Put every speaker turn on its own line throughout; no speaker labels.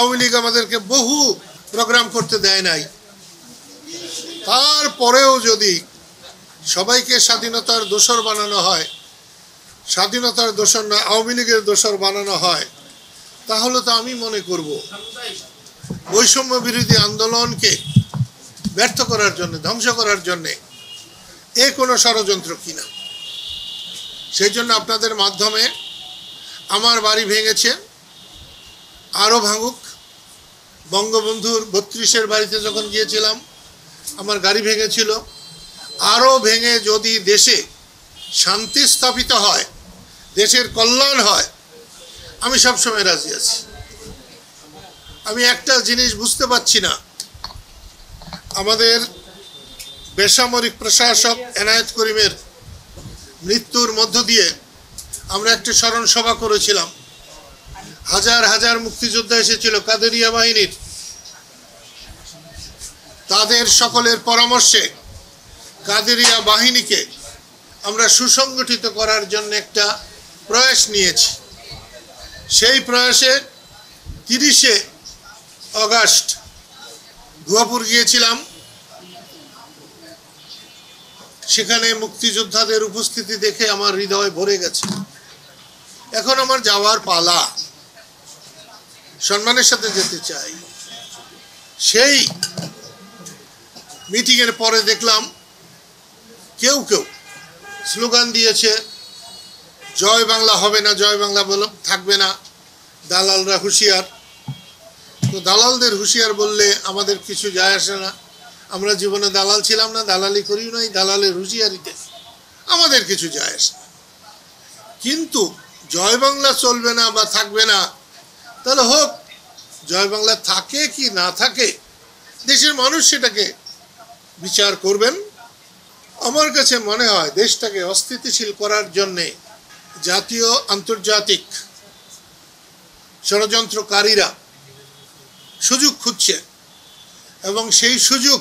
আওয়ামী লীগ আমাদেরকে বহু প্রোগ্রাম করতে দেয় নাই। তারপরেও যদি সবাইকে স্বাধীনতার দোসর বানানো হয়, স্বাধীনতার দোসর না আওয়ামী লীগের দোসর বানানো হয়, তাহলে তো আমি মনে করব বৈষম্য বিরোধী আন্দোলনকে ব্যর্থ করার জন্য, ধ্বংস করার জন্য এ কোনো ষড়যন্ত্র কিনা। সেই জন্য আপনাদের মাধ্যমে আমার বাড়ি ভেঙেছে, আরও ভাঙুক। বঙ্গবন্ধুর 32-এর বাড়িতে যখন গিয়েছিলাম আমার গাড়ি ভেঙেছিল, আরও ভেঙে যদি দেশে শান্তি স্থাপিত হয়, দেশের কল্যাণ হয়, আমি সবসময় রাজি আছি। আমি একটা জিনিস বুঝতে পারছি না, আমাদের বেসামরিক প্রশাসক এনায়েত করিমের মৃত্যুর মধ্য দিয়ে আমরা একটি স্মরণ সভা করেছিলাম। হাজার হাজার মুক্তিযোদ্ধা এসেছিল কাদেরিয়া বাহিনীর। তাদের সকলের পরামর্শে কাদেরিয়া বাহিনীকে আমরা সুসংগঠিত করার জন্য একটা প্রয়াস নিয়েছি। সেই প্রয়াসে 30শে আগস্ট গুয়াপুর গিয়েছিলাম। সেখানে মুক্তিযোদ্ধাদের উপস্থিতি দেখে আমার হৃদয় ভরে গেছে। এখন আমার যাওয়ার পালা, সম্মানের সাথে যেতে চাই। সেই মিটিংয়ের পরে দেখলাম কেউ কেউ স্লোগান দিয়েছে, জয় বাংলা হবে না, জয় বাংলা থাকবে না, দালালরা হুঁশিয়ার। তো দালালদের হুঁশিয়ার বললে আমাদের কিছু যায় আসে না। আমরা জীবনে দালাল ছিলাম না, দালালি করিও নাই, দালালের হুঁশিয়ারিতে আমাদের কিছু যায় আসে না। কিন্তু জয় বাংলা চলবে না বা থাকবে না, তাহলে হোক, জয় বাংলা থাকে কি না থাকে দেশের মানুষ সেটাকে বিচার করবেন। আমার কাছে মনে হয় দেশটাকে অস্থিতিশীল করার জন্যে জাতীয় আন্তর্জাতিক ষড়যন্ত্রকারীরা সুযোগ খুঁজছে, এবং সেই সুযোগ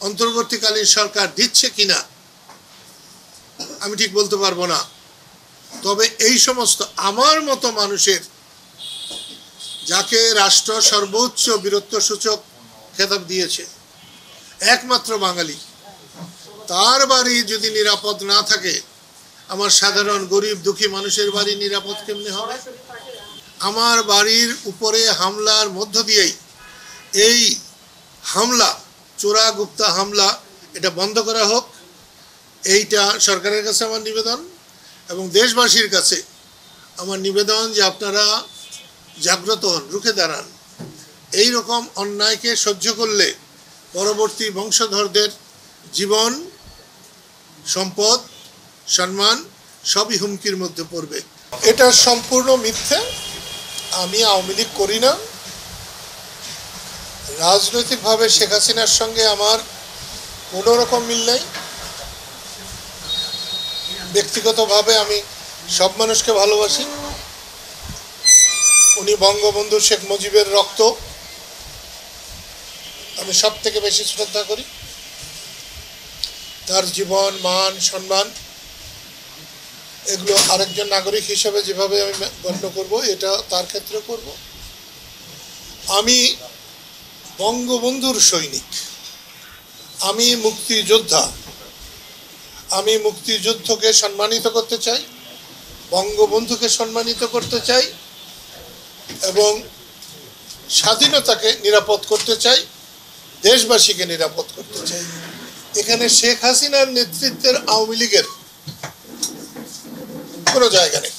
অন্তর্বর্তীকালীন সরকার দিচ্ছে কিনা আমি ঠিক বলতে পারবো না। তবে এই সমস্ত আমার মতো মানুষের, যাকে রাষ্ট্র সর্বোচ্চ বীরত্ব সূচক খেতাব দিয়েছে, একমাত্র বাঙালি, তার বাড়ি যদি নিরাপদ না থাকে, আমার সাধারণ গরিব দুঃখী মানুষের বাড়ি নিরাপদ কেমনে হবে? আমার বাড়ির উপরে হামলার মধ্য দিয়েই এই হামলা, চোরা গুপ্তা হামলা, এটা বন্ধ করা হোক। এইটা সরকারের কাছে আমার নিবেদন, এবং দেশবাসীর কাছে আমার নিবেদন যে আপনারা জাগ্রত হন, রুখে দাঁড়ান। এই রকম অন্যায়কে সহ্য করলে পরবর্তী বংশধরদের জীবন, সম্পদ, সম্মান সবই হুমকির মধ্যে পড়বে। এটা সম্পূর্ণ মিথ্যে। আমি আওয়ামী লীগ করি না। রাজনৈতিকভাবে শেখ হাসিনার সঙ্গে আমার কোনো রকম মিল নেই। ব্যক্তিগতভাবে আমি সব মানুষকে ভালোবাসি। উনি বঙ্গবন্ধু শেখ মুজিবের রক্ত আমি সব থেকে বেশি শ্রদ্ধা করি। তার জীবন, মান, সম্মান এগুলো আরেকজন নাগরিক হিসেবে যেভাবে আমি গণ্য করব, এটা তার ক্ষেত্রে করব। আমি বঙ্গবন্ধুর সৈনিক, আমি মুক্তিযোদ্ধা। আমি মুক্তিযুদ্ধকে সম্মানিত করতে চাই, বঙ্গবন্ধুকে সম্মানিত করতে চাই, এবং স্বাধীনতাকে নিরাপদ করতে চাই, দেশবাসীকে নিরাপদ করতে চাই। এখানে শেখ হাসিনার নেতৃত্বের আওয়ামী লীগের কোনো জায়গা নেই।